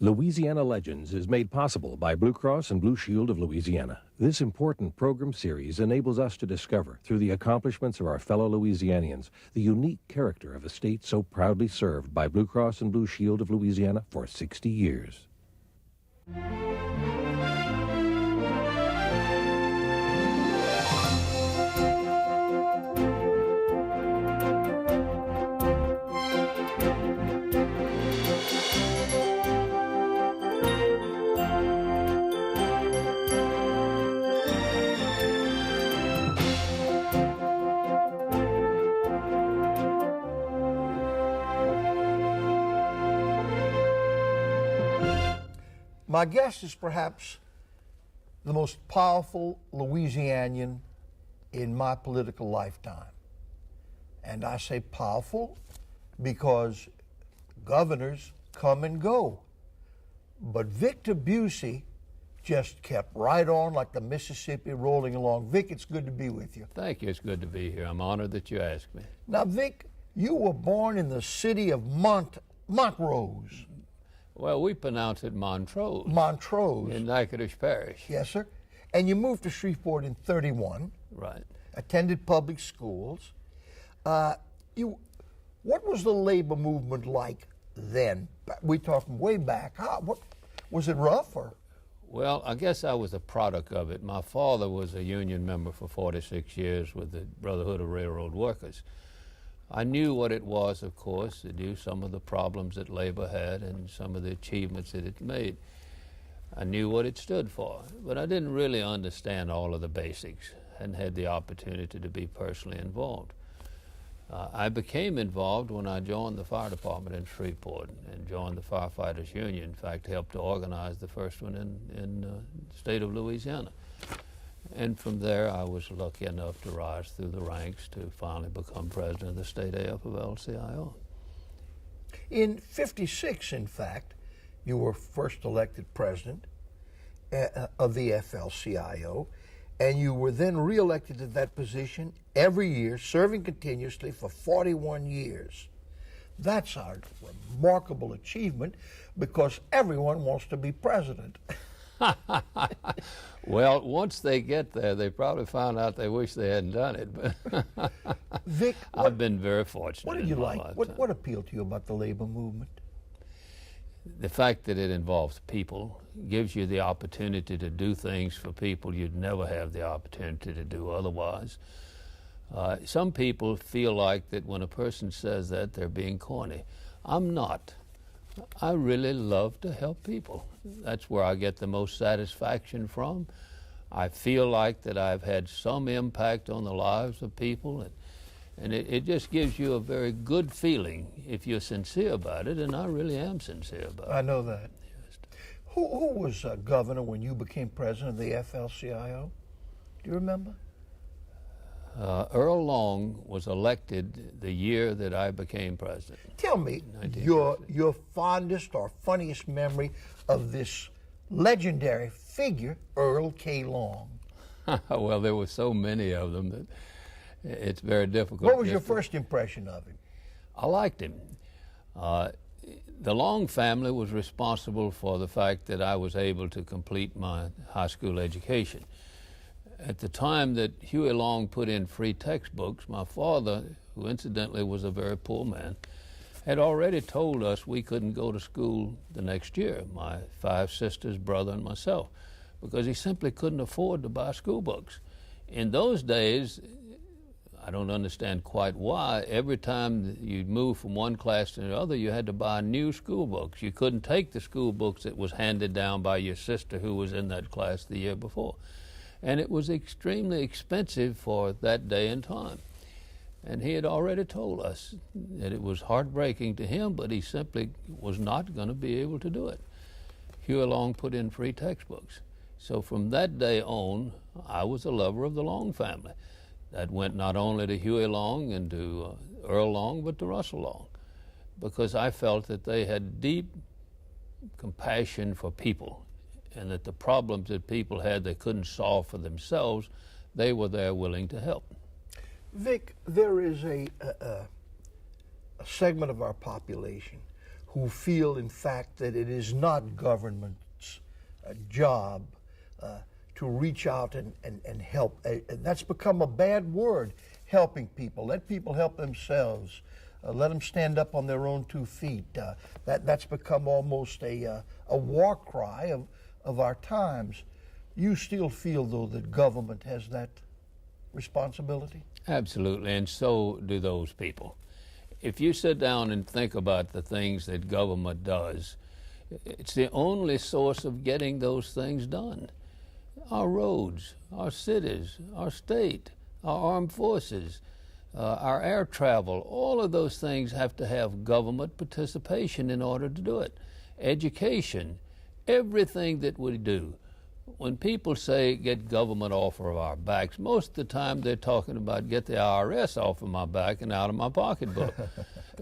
Louisiana Legends is made possible by Blue Cross and Blue Shield of Louisiana. This important program series enables us to discover, through the accomplishments of our fellow Louisianians, the unique character of a state so proudly served by Blue Cross and Blue Shield of Louisiana for 60 years. My guest is perhaps the most powerful Louisianian in my political lifetime. And I say powerful because governors come and go. But Victor Bussie just kept right on like the Mississippi rolling along. Vic, it's good to be with you. Thank you. It's good to be here. I'm honored that you asked me. Now, Vic, you were born in the city of Montrose. Well, we pronounce it Montrose. Montrose. In Natchitoches Parish. Yes, sir. And you moved to Shreveport in 31. Right. Attended public schools. What was the labor movement like then? We talking way back. What was it rough or? Well, I guess I was a product of it. My father was a union member for 46 years with the Brotherhood of Railroad Workers. I knew what it was, of course. I knew some of the problems that labor had and some of the achievements that it made. I knew what it stood for, but I didn't really understand all of the basics and had the opportunity to be personally involved. I became involved when I joined the fire department in Shreveport and joined the Firefighters Union. In fact, helped to organize the first one in the state of Louisiana. And from there, I was lucky enough to rise through the ranks to finally become president of the state AFL-CIO. In '56, in fact, you were first elected president of the AFL-CIO, and you were then reelected to that position every year, serving continuously for 41 years. That's a remarkable achievement because everyone wants to be president. Well, once they get there, they probably found out they wish they hadn't done it. But Vic, I've been very fortunate. What did you like? What appealed to you about the labor movement? The fact that it involves people gives you the opportunity to do things for people you'd never have the opportunity to do otherwise. Some people feel like that when a person says that, they're being corny. I'm not. I really love to help people. That's where I get the most satisfaction from. I feel like that I've had some impact on the lives of people, and it just gives you a very good feeling if you're sincere about it, and I really am sincere about it. I know that. Yes. Who was governor when you became president of the AFL-CIO? Do you remember? Earl Long was elected the year that I became president. Tell me your fondest or funniest memory of this legendary figure, Earl K. Long. Well, there were so many of them that it's very difficult. What was your first impression of him? I liked him. The Long family was responsible for the fact that I was able to complete my high school education. At the time that Huey Long put in free textbooks, my father, who incidentally was a very poor man, had already told us we couldn't go to school the next year, my 5 sisters, brother, and myself, because he simply couldn't afford to buy school books. In those days, I don't understand quite why, every time you moved from one class to the other, you had to buy new school books. You couldn't take the school books that was handed down by your sister who was in that class the year before. And it was extremely expensive for that day and time. And he had already told us that it was heartbreaking to him, but he simply was not going to be able to do it. Huey Long put in free textbooks. So from that day on, I was a lover of the Long family. That went not only to Huey Long and to Earl Long, but to Russell Long, because I felt that they had deep compassion for people, and that the problems that people had they couldn't solve for themselves, they were there willing to help. Vic, there is a segment of our population who feel, in fact, that it is not government's job to reach out and help. That's become a bad word, helping people. Let people help themselves. Let them stand up on their own 2 feet. That's become almost a war cry of our times. You still feel, though, that government has that responsibility? Absolutely, and so do those people. If you sit down and think about the things that government does, it's the only source of getting those things done. Our roads, our cities, our state, our armed forces, our air travel, all of those things have to have government participation in order to do it. Education, everything that we do. When people say get government off of our backs, most of the time they're talking about get the IRS off of my back and out of my pocketbook.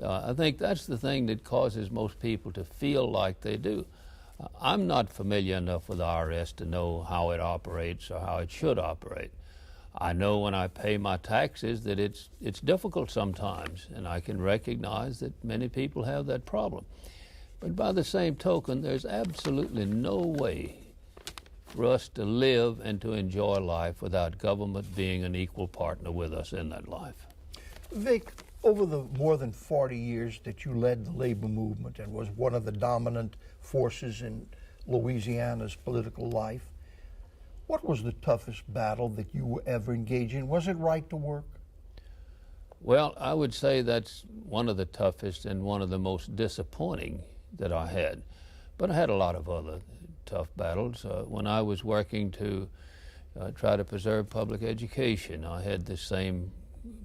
I think that's the thing that causes most people to feel like they do. I'm not familiar enough with the IRS to know how it operates or how it should operate. I know when I pay my taxes that it's difficult sometimes, and I can recognize that many people have that problem. But by the same token, there's absolutely no way for us to live and to enjoy life without government being an equal partner with us in that life. Vic, over the more than 40 years that you led the labor movement and was one of the dominant forces in Louisiana's political life, what was the toughest battle that you were ever engaged in? Was it right to work? Well, I would say that's one of the toughest and one of the most disappointing that I had. But I had a lot of other tough battles. When I was working to try to preserve public education, I had the same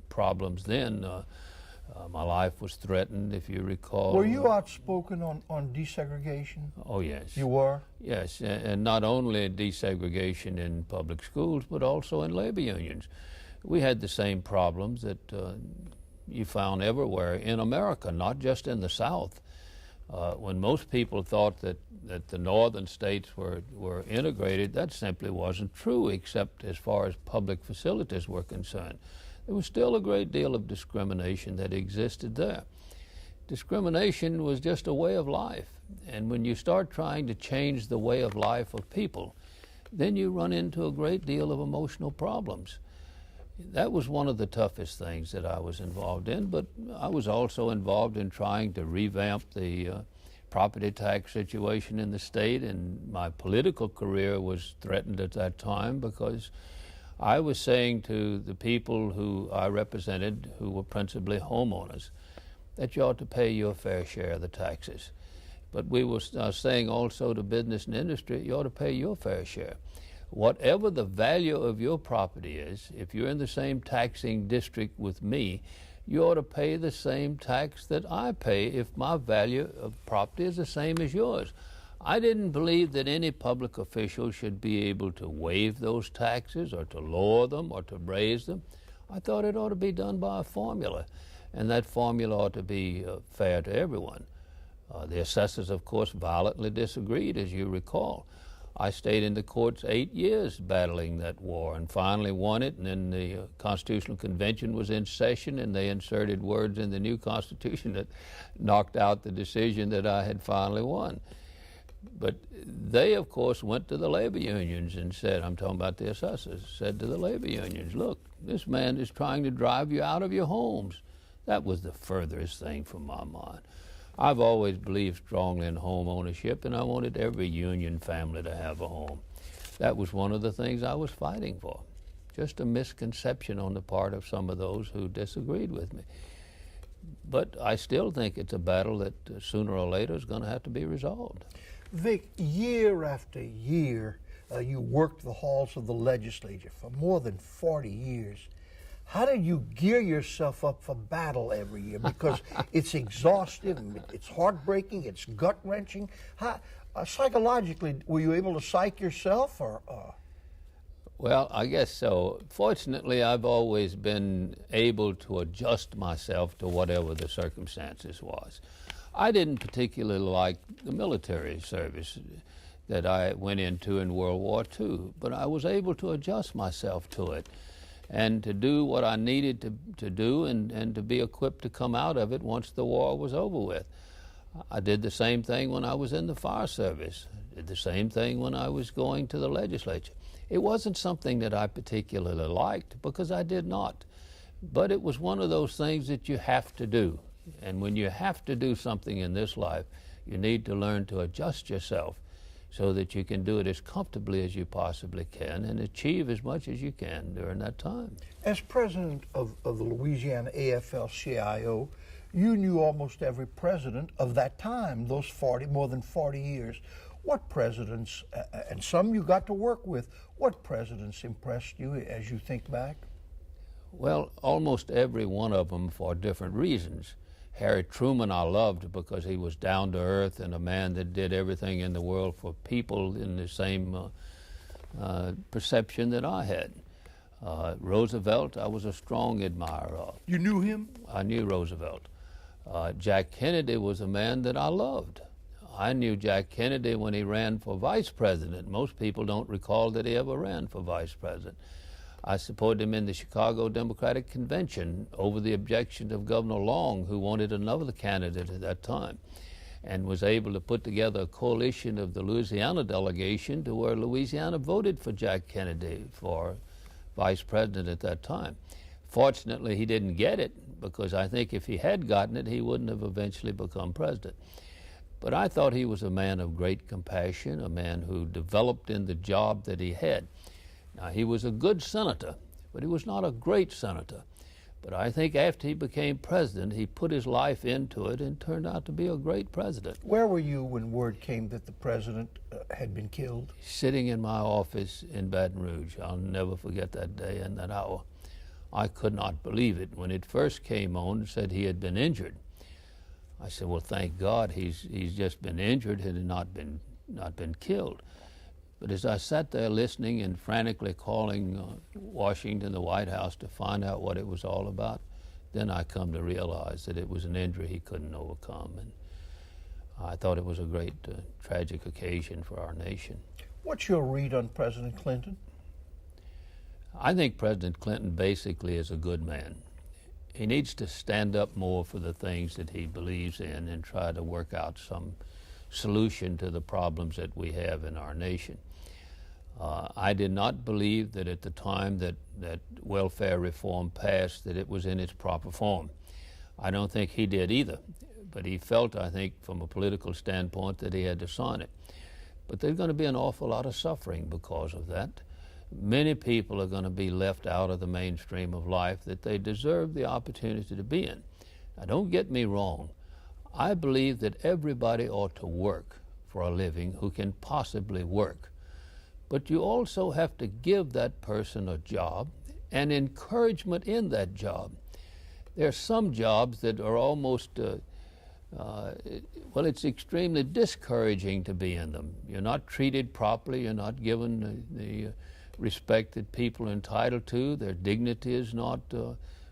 problems then. My life was threatened, if you recall. Were you outspoken on desegregation? Oh, yes. You were? Yes, and not only desegregation in public schools, but also in labor unions. We had the same problems that you found everywhere in America, not just in the South. When most people thought that the northern states were integrated, that simply wasn't true, except as far as public facilities were concerned. There was still a great deal of discrimination that existed there. Discrimination was just a way of life, and when you start trying to change the way of life of people, then you run into a great deal of emotional problems. That was one of the toughest things that I was involved in, but I was also involved in trying to revamp the property tax situation in the state, and my political career was threatened at that time because I was saying to the people who I represented, who were principally homeowners, that you ought to pay your fair share of the taxes. But we were saying also to business and industry, you ought to pay your fair share. Whatever the value of your property is, if you're in the same taxing district with me, you ought to pay the same tax that I pay if my value of property is the same as yours. I didn't believe that any public official should be able to waive those taxes or to lower them or to raise them. I thought it ought to be done by a formula, and that formula ought to be fair to everyone. The assessors, of course, violently disagreed, as you recall. I stayed in the courts 8 years battling that war and finally won it, and then the Constitutional Convention was in session and they inserted words in the new Constitution that knocked out the decision that I had finally won. But they, of course, went to the labor unions and said, I'm talking about the assessors, said to the labor unions, look, this man is trying to drive you out of your homes. That was the furthest thing from my mind. I've always believed strongly in home ownership, and I wanted every union family to have a home. That was one of the things I was fighting for. Just a misconception on the part of some of those who disagreed with me. But I still think it's a battle that sooner or later is going to have to be resolved. Vic, year after year, you worked the halls of the legislature for more than 40 years. How did you gear yourself up for battle every year? Because it's exhaustive, it's heartbreaking, it's gut-wrenching. Psychologically, were you able to psych yourself? Well, I guess so. Fortunately, I've always been able to adjust myself to whatever the circumstances was. I didn't particularly like the military service that I went into in World War II, but I was able to adjust myself to it and to do what I needed to do and to be equipped to come out of it once the war was over with. I did the same thing when I was in the fire service. I did the same thing when I was going to the legislature. It wasn't something that I particularly liked, because I did not. But it was one of those things that you have to do. And when you have to do something in this life, you need to learn to adjust yourself so that you can do it as comfortably as you possibly can and achieve as much as you can during that time. As president of the Louisiana AFL-CIO, you knew almost every president of that time, those more than 40 years. What presidents, and some you got to work with, what presidents impressed you as you think back? Well, almost every one of them for different reasons. Harry Truman I loved because he was down to earth and a man that did everything in the world for people in the same perception that I had. Roosevelt I was a strong admirer of. You knew him? I knew Roosevelt. Jack Kennedy was a man that I loved. I knew Jack Kennedy when he ran for vice president. Most people don't recall that he ever ran for vice president. I supported him in the Chicago Democratic Convention over the objections of Governor Long, who wanted another candidate at that time, and was able to put together a coalition of the Louisiana delegation to where Louisiana voted for Jack Kennedy for vice president at that time. Fortunately, he didn't get it, because I think if he had gotten it, he wouldn't have eventually become president. But I thought he was a man of great compassion, a man who developed in the job that he had. Now, he was a good senator, but he was not a great senator. But I think after he became president, he put his life into it and turned out to be a great president. Where were you when word came that the president had been killed? Sitting in my office in Baton Rouge. I'll never forget that day and that hour. I could not believe it. When it first came on, it said he had been injured. I said, well, thank God he's just been injured and not been killed. But as I sat there listening and frantically calling Washington, the White House, to find out what it was all about, then I come to realize that it was an injury he couldn't overcome. And I thought it was a great tragic occasion for our nation. What's your read on President Clinton? I think President Clinton basically is a good man. He needs to stand up more for the things that he believes in and try to work out some solution to the problems that we have in our nation. I did not believe that at the time that welfare reform passed that it was in its proper form. I don't think he did either, but he felt, I think, from a political standpoint that he had to sign it. But there's going to be an awful lot of suffering because of that. Many people are going to be left out of the mainstream of life that they deserve the opportunity to be in. Now, don't get me wrong. I believe that everybody ought to work for a living who can possibly work. But you also have to give that person a job and encouragement in that job. There are some jobs that are almost, well, it's extremely discouraging to be in them. You're not treated properly. You're not given the respect that people are entitled to. Their dignity is not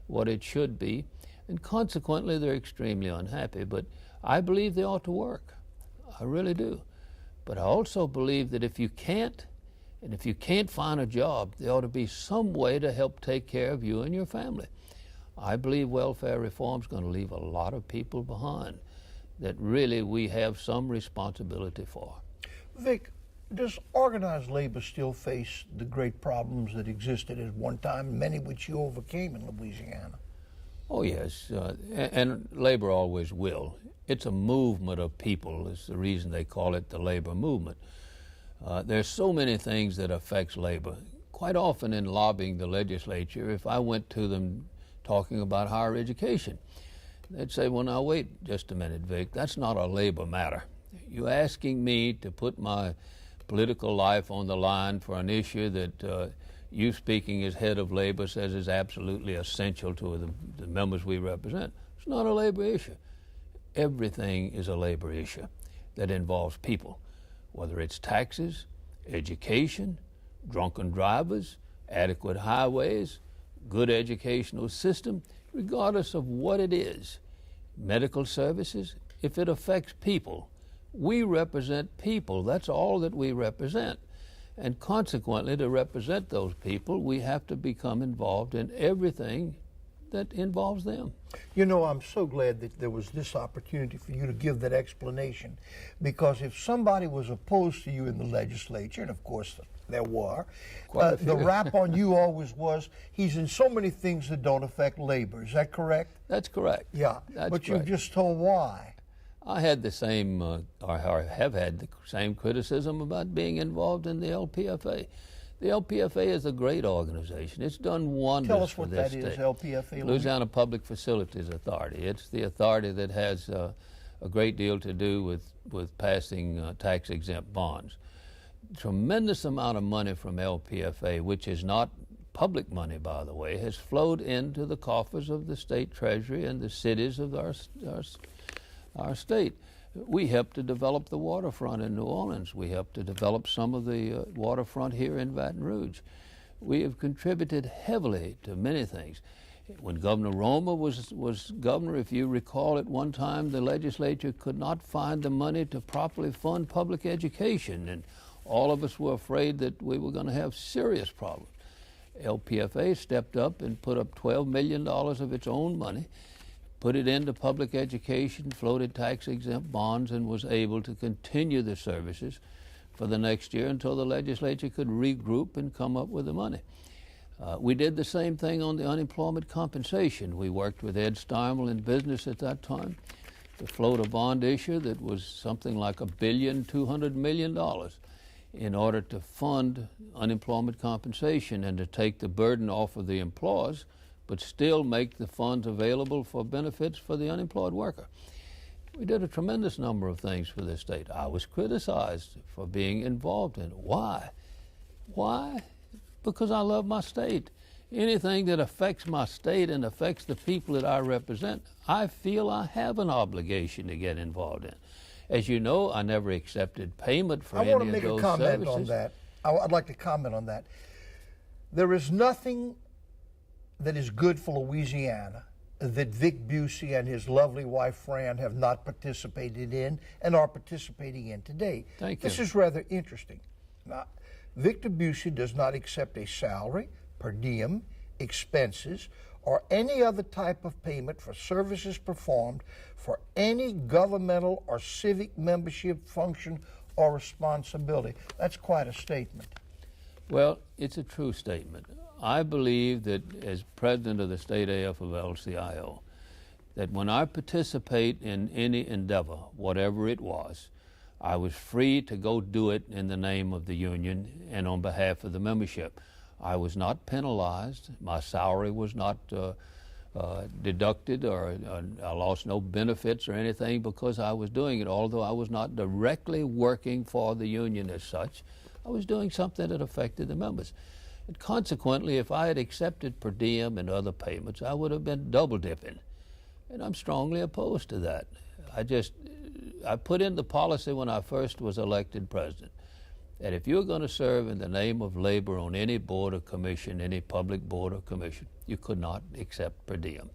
what it should be. And consequently, they're extremely unhappy. But I believe they ought to work. I really do. But I also believe that if you can't find a job, there ought to be some way to help take care of you and your family. I believe welfare reform is going to leave a lot of people behind that really we have some responsibility for. Vic, does organized labor still face the great problems that existed at one time, many which you overcame in Louisiana? Oh, yes, and labor always will. It's a movement of people. It's the reason they call it the labor movement. There's so many things that affects labor. Quite often in lobbying the legislature, if I went to them talking about higher education, they'd say, well, now wait just a minute, Vic, that's not a labor matter. You're asking me to put my political life on the line for an issue that you speaking as head of labor says is absolutely essential to the members we represent. It's not a labor issue. Everything is a labor issue that involves people, whether it's taxes, education, drunken drivers, adequate highways, good educational system, regardless of what it is. Medical services, if it affects people, we represent people. That's all that we represent. And consequently, to represent those people, we have to become involved in everything that involves them. You know, I'm so glad that there was this opportunity for you to give that explanation, because if somebody was opposed to you in the legislature, and of course there were, the rap on you always was, he's in so many things that don't affect labor. Is that correct? That's correct. Yeah, That's but correct. you've just told why. I had the same, or have had the same criticism about being involved in the LPFA. The LPFA is a great organization. It's done wonders Tell us for what this that state. is, LPFA. Louisiana Public Facilities Authority. It's the authority that has a great deal to do with passing tax-exempt bonds. Tremendous amount of money from LPFA, which is not public money, by the way, has flowed into the coffers of the state treasury and the cities of our state. We helped to develop the waterfront in New Orleans. We helped to develop some of the waterfront here in Baton Rouge. We have contributed heavily to many things. When Governor Roma was governor, if you recall, at one time the legislature could not find the money to properly fund public education, and all of us were afraid that we were going to have serious problems. LPFA stepped up and put up $12 million of its own money, put it into public education, floated tax-exempt bonds, and was able to continue the services for the next year until the legislature could regroup and come up with the money. We did the same thing on the unemployment compensation. We worked with Ed Steinmel in business at that time to float a bond issue that was something like $1.2 billion in order to fund unemployment compensation and to take the burden off of the employers, but still make the funds available for benefits for the unemployed worker. We did a tremendous number of things for this state. I was criticized for being involved in it. Why? Why? Because I love my state. Anything that affects my state and affects the people that I represent, I feel I have an obligation to get involved in. As you know, I never accepted payment for any of those services. I want to make a comment on that. I'd like to comment on that. There is nothing that is good for Louisiana that Vic Bussie and his lovely wife Fran have not participated in and are participating in today. Thank you. This is rather interesting. Now, Victor Bussie does not accept a salary, per diem, expenses, or any other type of payment for services performed for any governmental or civic membership function or responsibility. That's quite a statement. Well, it's a true statement. I believe that as president of the state AFL-CIO, that when I participate in any endeavor, whatever it was, I was free to go do it in the name of the union and on behalf of the membership. I was not penalized. My salary was not deducted, or I lost no benefits or anything because I was doing it, although I was not directly working for the union as such. I was doing something that affected the members. And consequently, if I had accepted per diem and other payments, I would have been double dipping. And I'm strongly opposed to that. I put in the policy when I first was elected president that if you're going to serve in the name of labor on any board or commission, any public board or commission, you could not accept per diem.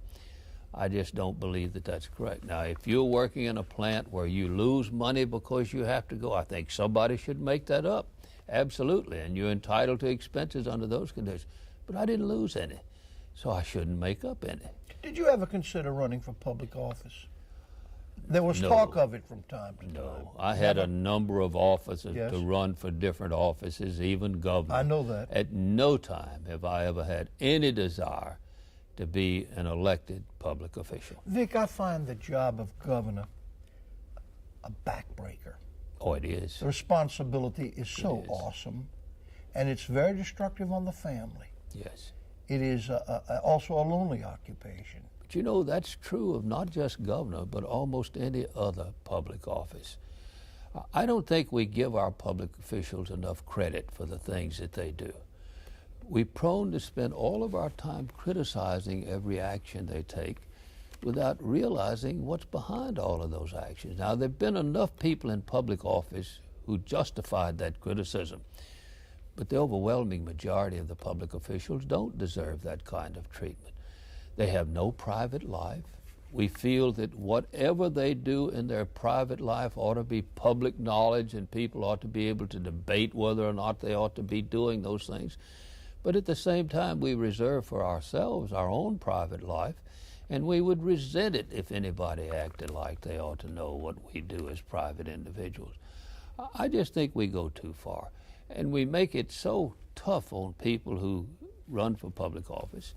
I just don't believe that that's correct. Now, if you're working in a plant where you lose money because you have to go, I think somebody should make that up. Absolutely, and you're entitled to expenses under those conditions. But I didn't lose any, so I shouldn't make up any. Did you ever consider running for public office? There was talk of it from time to time. No, I had a number of offices to run for different offices, even governor. I know that. At no time have I ever had any desire to be an elected public official. Vic, I find the job of governor a backbreaker. Oh, it is. The responsibility is so awesome, and it's very destructive on the family. Yes. It is also a lonely occupation. But you know, that's true of not just governor, but almost any other public office. I don't think we give our public officials enough credit for the things that they do. We're prone to spend all of our time criticizing every action they take without realizing what's behind all of those actions. Now, there have been enough people in public office who justified that criticism, but the overwhelming majority of the public officials don't deserve that kind of treatment. They have no private life. We feel that whatever they do in their private life ought to be public knowledge, and people ought to be able to debate whether or not they ought to be doing those things. But at the same time, we reserve for ourselves our own private life, and we would resent it if anybody acted like they ought to know what we do as private individuals. I just think we go too far, and we make it so tough on people who run for public office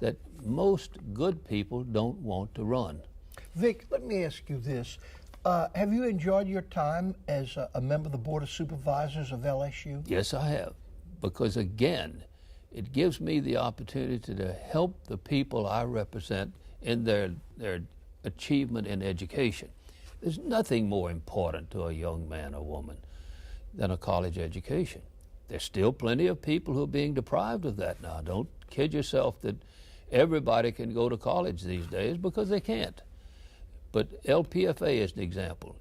that most good people don't want to run. Vic, let me ask you this. Have you enjoyed your time as a member of the Board of Supervisors of LSU? Yes, I have, because again, it gives me the opportunity to help the people I represent in their achievement in education. There's nothing more important to a young man or woman than a college education. There's still plenty of people who are being deprived of that now. Don't kid yourself that everybody can go to college these days, because they can't. But LPFA, as an example,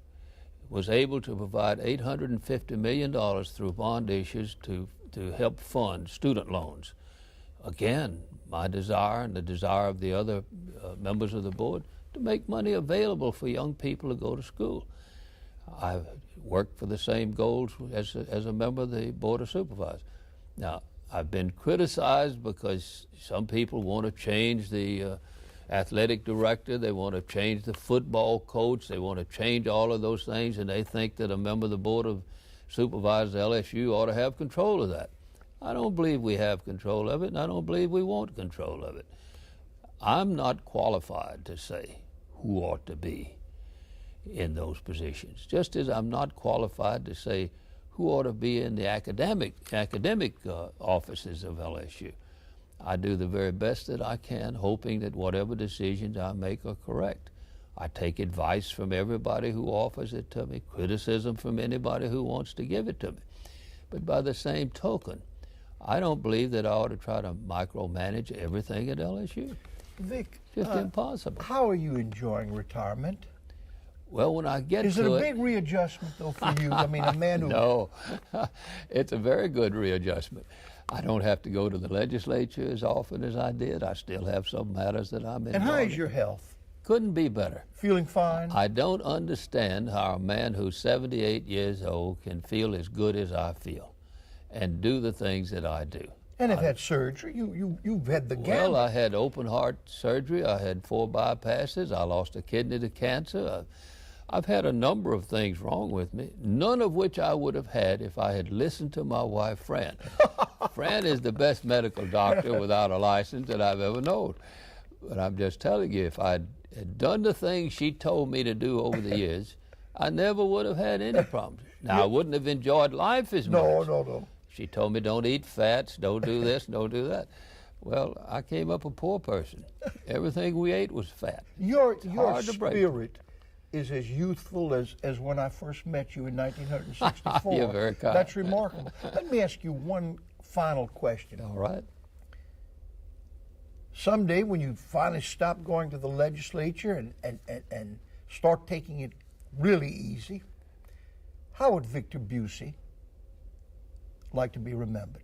was able to provide $850 million through bond issues to help fund student loans. Again, my desire and the desire of the other members of the board to make money available for young people to go to school. I've worked for the same goals as a member of the Board of Supervisors. Now, I've been criticized because some people want to change the athletic director, they want to change the football coach, they want to change all of those things, and they think that a member of the Board of Supervisors at LSU ought to have control of that. I don't believe we have control of it, and I don't believe we want control of it. I'm not qualified to say who ought to be in those positions, just as I'm not qualified to say who ought to be in the academic offices of LSU. I do the very best that I can, hoping that whatever decisions I make are correct. I take advice from everybody who offers it to me, criticism from anybody who wants to give it to me. But by the same token, I don't believe that I ought to try to micromanage everything at LSU. Vic, Just impossible. How are you enjoying retirement? Well, when I get to it... Is it a big readjustment, though, for you? I mean, a man who... No, it's a very good readjustment. I don't have to go to the legislature as often as I did. I still have some matters that I'm in. And how is your health? Couldn't be better. Feeling fine? I don't understand how a man who's 78 years old can feel as good as I feel and do the things that I do. And have had surgery. You've had the gamut. Well, I had open heart surgery. I had 4 bypasses. I lost a kidney to cancer. I've had a number of things wrong with me, none of which I would have had if I had listened to my wife, Fran. Fran is the best medical doctor without a license that I've ever known. But I'm just telling you, if I had done the things she told me to do over the years, I never would have had any problems. Now, I wouldn't have enjoyed life as much. No. She told me, don't eat fats, don't do this, don't do that. Well, I came up a poor person. Everything we ate was fat. Your spirit is as youthful as when I first met you in 1964. You're very kind. That's remarkable. Let me ask you one final question. All right. Someday when you finally stop going to the legislature and start taking it really easy, how would Victor Bussie like to be remembered?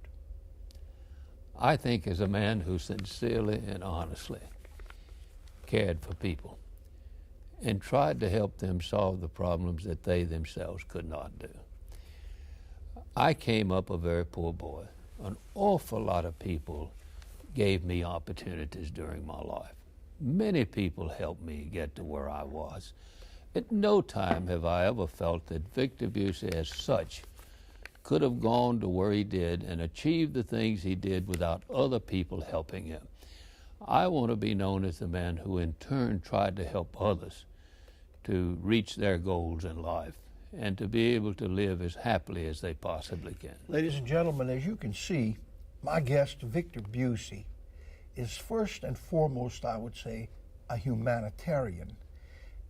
I think as a man who sincerely and honestly cared for people and tried to help them solve the problems that they themselves could not do. I came up a very poor boy. An awful lot of people gave me opportunities during my life. Many people helped me get to where I was. At no time have I ever felt that Victor Bussie as such could have gone to where he did and achieved the things he did without other people helping him. I want to be known as the man who in turn tried to help others to reach their goals in life and to be able to live as happily as they possibly can. Ladies and gentlemen, as you can see, my guest, Victor Bussie, is first and foremost, I would say, a humanitarian.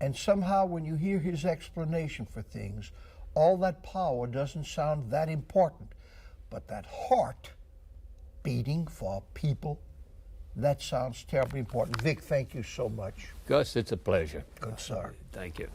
And somehow when you hear his explanation for things, all that power doesn't sound that important, but that heart beating for people, that sounds terribly important. Vic, thank you so much. Gus, it's a pleasure. Good, sir. Thank you.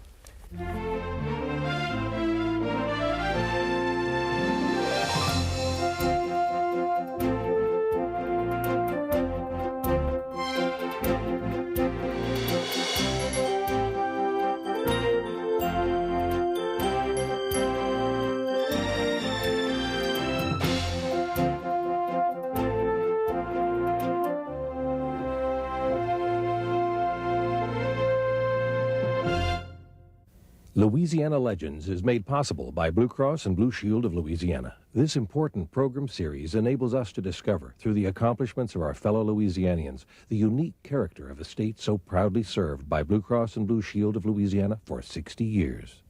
Louisiana Legends is made possible by Blue Cross and Blue Shield of Louisiana. This important program series enables us to discover, through the accomplishments of our fellow Louisianians, the unique character of a state so proudly served by Blue Cross and Blue Shield of Louisiana for 60 years.